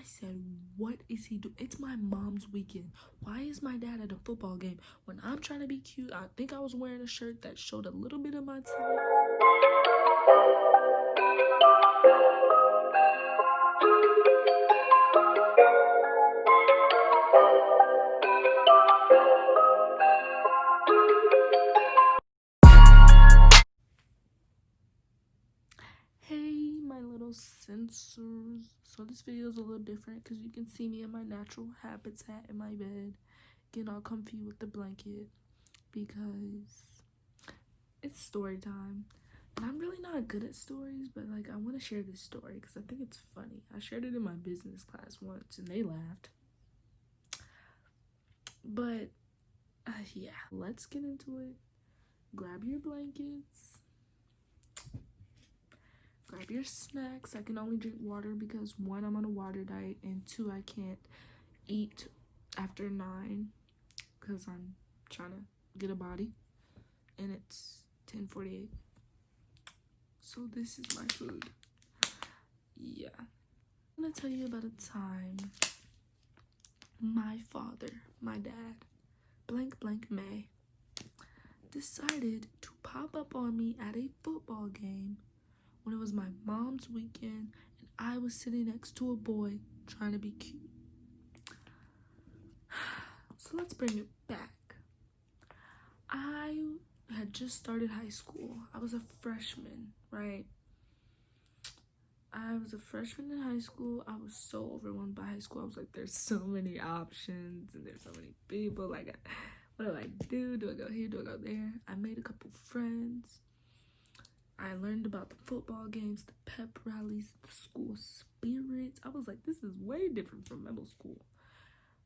I said, what is he doing? It's my mom's weekend. Why is my dad at a football game when I'm trying to be cute? I think I was wearing a shirt that showed a little bit of my tummy. Hey, my little censors. So this video is a little different because you can see me in my natural habitat in my bed, getting all comfy with the blanket because it's story time. And I'm really not good at stories, but like I want to share this story because I think it's funny. I shared it in my business class once and they laughed. But yeah, let's get into it. Grab your blankets. Grab your snacks. I can only drink water because 1, I'm on a water diet, and 2, I can't eat after 9 because I'm trying to get a body, and it's 10:48. So this is my food. Yeah. I'm gonna tell you about a time my father, my dad, blank blank May, decided to pop up on me at a football game when it was my mom's weekend and I was sitting next to a boy trying to be cute. So let's bring it back. I had just started high school. I was a freshman, right? I was a freshman in high school. I was so overwhelmed by high school. I was like, there's so many options and there's so many people. Like, what do I do? Do I go here? Do I go there? I made a couple friends. I learned about the football games, the pep rallies, the school spirits. I was like, this is way different from middle school.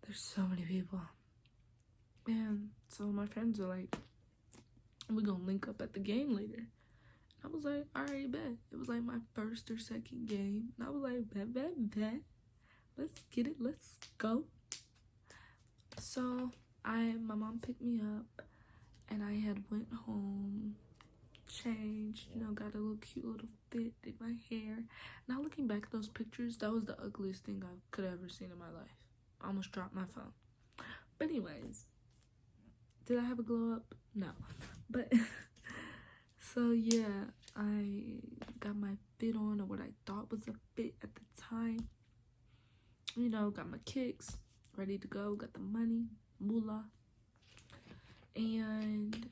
There's so many people. And so my friends are like, we're gonna link up at the game later. I was like, all right, bet. It was like my first or second game. And I was like, bet. Let's get it. Let's go. So my mom picked me up and I had went home, changed, got a little cute little fit, did my hair. Now looking back at those pictures, that was the ugliest thing I could have ever seen in my life. I almost dropped my phone. But anyways, did I have a glow up? No. But so yeah, I got my fit on, or what I thought was a fit at the time. Got my kicks, ready to go, got the money, moolah. And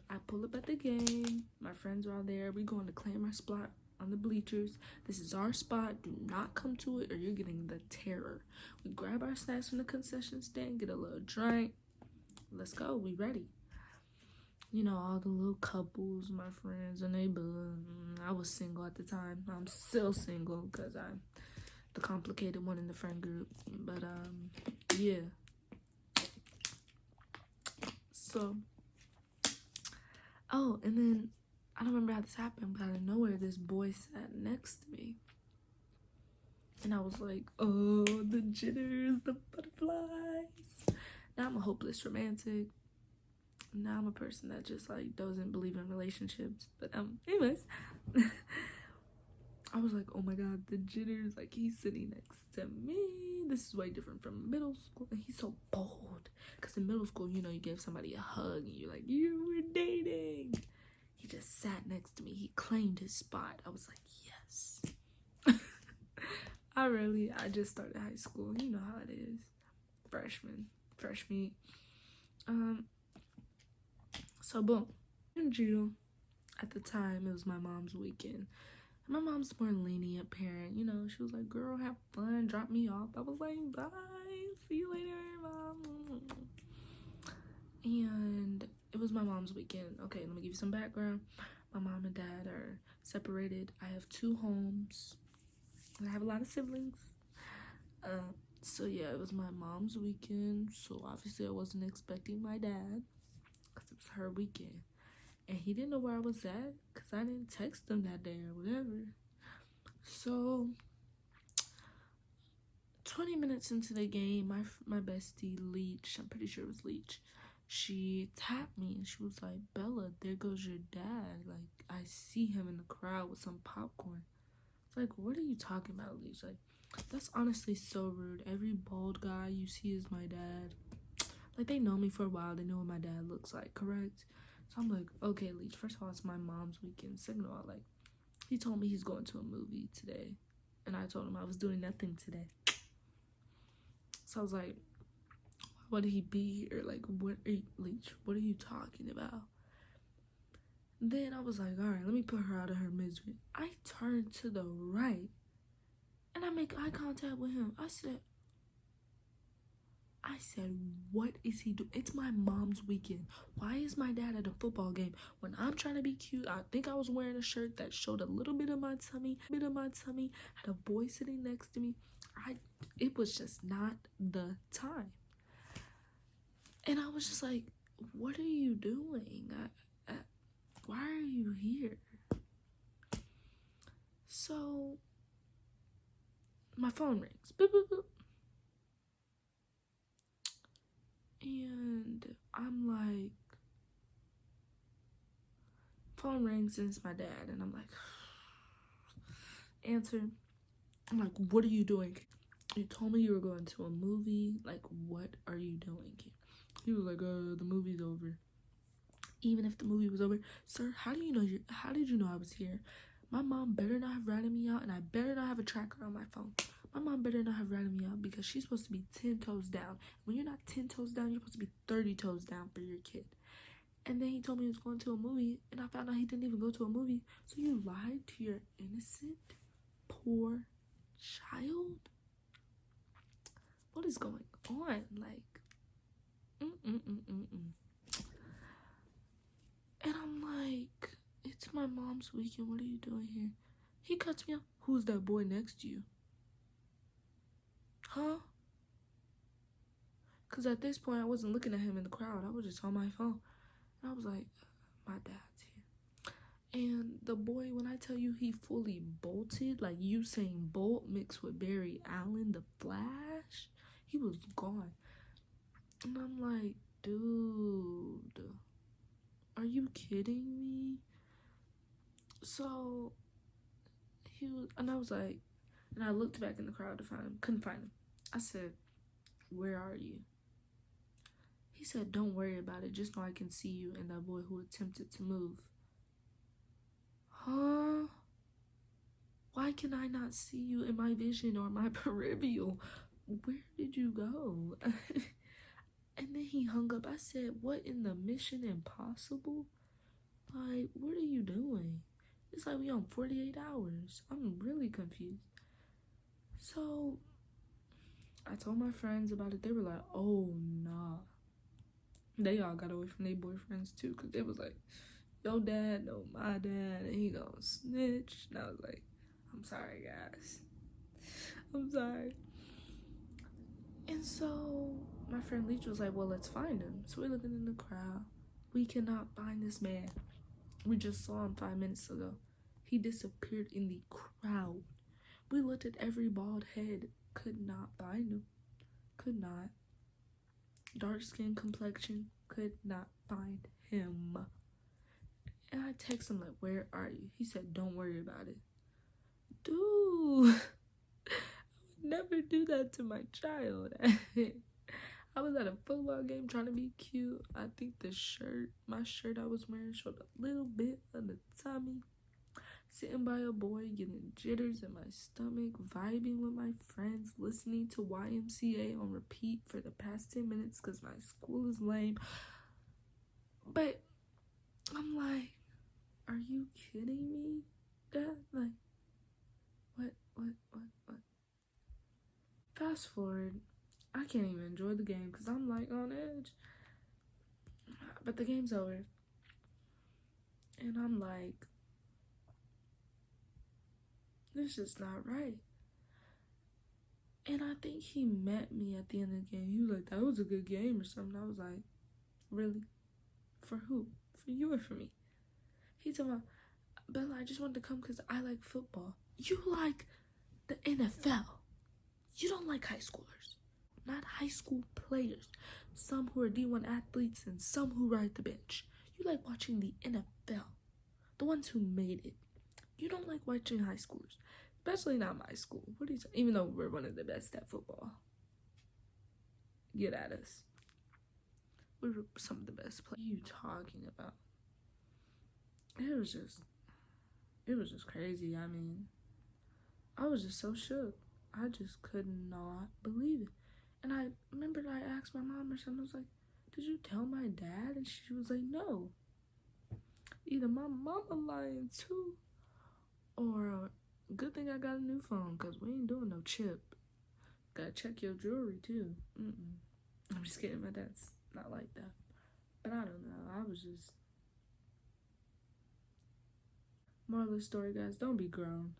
I pull up at the game. My friends are all there. We going to claim our spot on the bleachers. This is our spot. Do not come to it or you're getting the terror. We grab our snacks from the concession stand, get a little drink. Let's go. We ready. All the little couples, my friends, and they I was single at the time. I'm still single because I'm the complicated one in the friend group. But yeah. So, oh, and then I don't remember how this happened, but out of nowhere, this boy sat next to me. And I was like, oh, the jitters, the butterflies. Now I'm a hopeless romantic. Now I'm a person that just like doesn't believe in relationships. But anyways, I was like, oh my god, the jitters. Like, he's sitting next to me. This is way different from middle school. And he's so bold. Because in middle school, you gave somebody a hug and you're like, you were dating. He just sat next to me. He claimed his spot. I was like, yes. I just started high school. You know how it is. Fresh meat. So boom. In June, at the time, it was my mom's weekend. And my mom's more lenient parent. She was like, girl, have fun. Drop me off. I was like, bye. See you later, mom. And it was my mom's weekend. Okay, let me give you some background. My mom and dad are separated. I have 2 homes. And I have a lot of siblings. So yeah, it was my mom's weekend. So obviously I wasn't expecting my dad because it was her weekend. And he didn't know where I was at because I didn't text him that day or whatever. So 20 minutes into the game, my bestie Leech, I'm pretty sure it was Leech, she tapped me and she was like, Bella, there goes your dad. Like, I see him in the crowd with some popcorn. It's like, what are you talking about, Leech? Like, That's honestly so rude. Every bald guy you see is my dad. Like, they know me for a while. They know what my dad looks like, correct? So I'm like, okay, Leech, first of all, it's my mom's weekend. Second of all, like, he told me he's going to a movie today. And I told him I was doing nothing today. So I was like, why would he be here? Like, what are you, Leech, what are you talking about? Then I was like, all right, let me put her out of her misery. I turned to the right and I make eye contact with him. I said, what is he doing? It's my mom's weekend. Why is my dad at a football game when I'm trying to be cute? I think I was wearing a shirt that showed a little bit of my tummy, had a boy sitting next to me. It was just not the time. And I was just like, what are you doing? Why are you here? So my phone rings. Boop, boop, boop. And I'm like, phone rings and it's my dad. And I'm like, answer. I'm like, what are you doing? You told me you were going to a movie. Like, what are you doing here? He was like, the movie's over. Even if the movie was over, sir, how did you know I was here? My mom better not have ratted me out, and I better not have a tracker on my phone. My mom better not have ratted me out because she's supposed to be 10 toes down. When you're not 10 toes down, you're supposed to be 30 toes down for your kid. And then he told me he was going to a movie, and I found out he didn't even go to a movie. So you lied to your innocent, poor child? What is going on? Like, And I'm like, it's my mom's weekend. What are you doing here? He cuts me off. Who's that boy next to you? Huh? Because at this point, I wasn't looking at him in the crowd. I was just on my phone. And I was like, my dad's here. And the boy, when I tell you he fully bolted, like Usain Bolt mixed with Barry Allen, the Flash, he was gone. And I'm like, dude, are you kidding me? So he was, and I was like, and I looked back in the crowd to find him. Couldn't find him. I said, where are you? He said, don't worry about it. Just know I can see you and that boy who attempted to move. Huh? Why can I not see you in my vision or my peripheral? Where did you go? And then he hung up. I said, what in the Mission Impossible? Like, what are you doing? It's like we on 48 hours. I'm really confused. So I told my friends about it. They were like, oh, nah. They all got away from their boyfriends too, because they was like, your dad know my dad and he gonna snitch. And I was like, I'm sorry, guys. I'm sorry. And so my friend Leach was like, well, let's find him. So we're looking in the crowd. We cannot find this man. We just saw him 5 minutes ago. He disappeared in the crowd. We looked at every bald head. Could not find him. Could not. Dark skin complexion. Could not find him. And I text him like, where are you? He said, don't worry about it. Dude, I would never do that to my child. I was at a football game trying to be cute. I think my shirt I was wearing showed a little bit of the tummy. Sitting by a boy, getting jitters in my stomach, vibing with my friends, listening to YMCA on repeat for the past 10 minutes because my school is lame. But I'm like, are you kidding me, Dad? Like, what? Fast forward, I can't even enjoy the game because I'm like on edge. But the game's over. And I'm like, this is not right. And I think he met me at the end of the game. He was like, that was a good game or something. I was like, really? For who? For you or for me? He told me, Bella, I just wanted to come because I like football. You like the NFL. You don't like high schoolers. Not high school players. Some who are D1 athletes and some who ride the bench. You like watching the NFL. The ones who made it. You don't like watching high schoolers. Especially not my school. What are you even though we're one of the best at football. Get at us. We were some of the best players. What are you talking about? It was just crazy. I mean, I was just so shook. I just could not believe it. And I remember I asked my mom or something. I was like, did you tell my dad? And she was like, no. Either my mama lying too, or good thing I got a new phone, because we ain't doing no chip. Gotta check your jewelry too. I'm just kidding. My dad's not like that. But I don't know. I was just... Moral of the story, guys, don't be grown.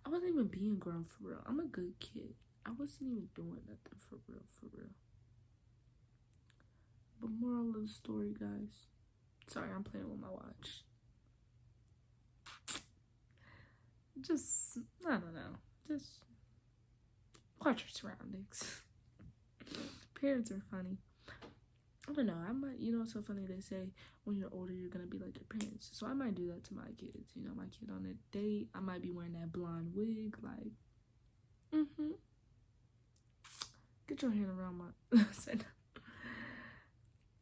I wasn't even being grown for real. I'm a good kid. I wasn't even doing nothing for real, for real. But moral of the story, guys. Sorry, I'm playing with my watch. Just, I don't know. Just watch your surroundings. Parents are funny. I don't know. I might, it's so funny they say when you're older, you're going to be like your parents. So I might do that to my kids. My kid on a date, I might be wearing that blonde wig. Like, get your hand around my...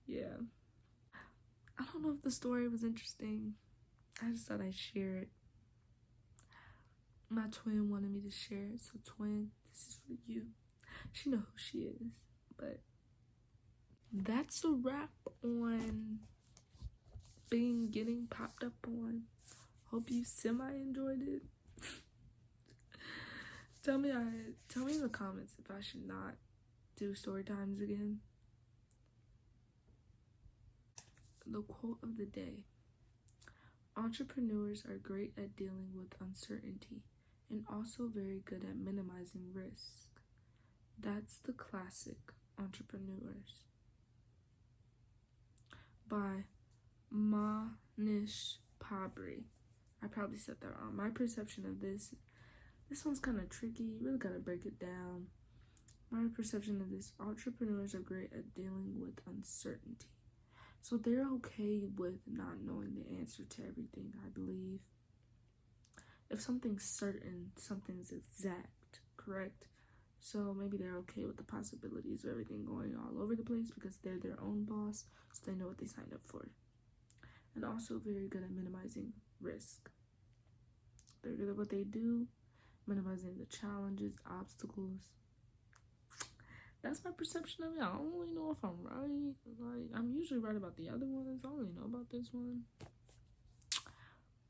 Yeah. I don't know if the story was interesting. I just thought I'd share it. My twin wanted me to share it. So, twin, this is for you. She know who she is. But that's a wrap on getting popped up on. Hope you semi-enjoyed it. Tell me in the comments if I should not do story times again. The quote of the day. Entrepreneurs are great at dealing with uncertainty and also very good at minimizing risk. That's the classic Entrepreneurs by Manish Pabri. I probably said that wrong. My perception of this one's kind of tricky. You really gotta break it down. My perception of this: entrepreneurs are great at dealing with uncertainty. So they're okay with not knowing the answer to everything, I believe. If something's certain, something's exact, correct? So maybe they're okay with the possibilities of everything going all over the place because they're their own boss, so they know what they signed up for. And also very good at minimizing risk. They're good at what they do, minimizing the challenges, obstacles. That's my perception of it. I don't really know if I'm right. Like, I'm usually right about the other ones. I don't really know about this one.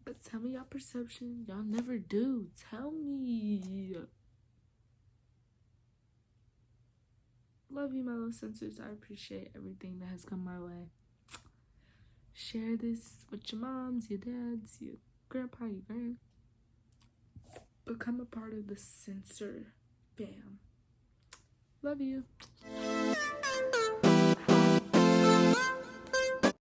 But tell me your perception. Y'all never do. Tell me. Love you, my little censors. I appreciate everything that has come my way. Share this with your moms, your dads, your grandpa, your grand. Become a part of the censor fam. Love you.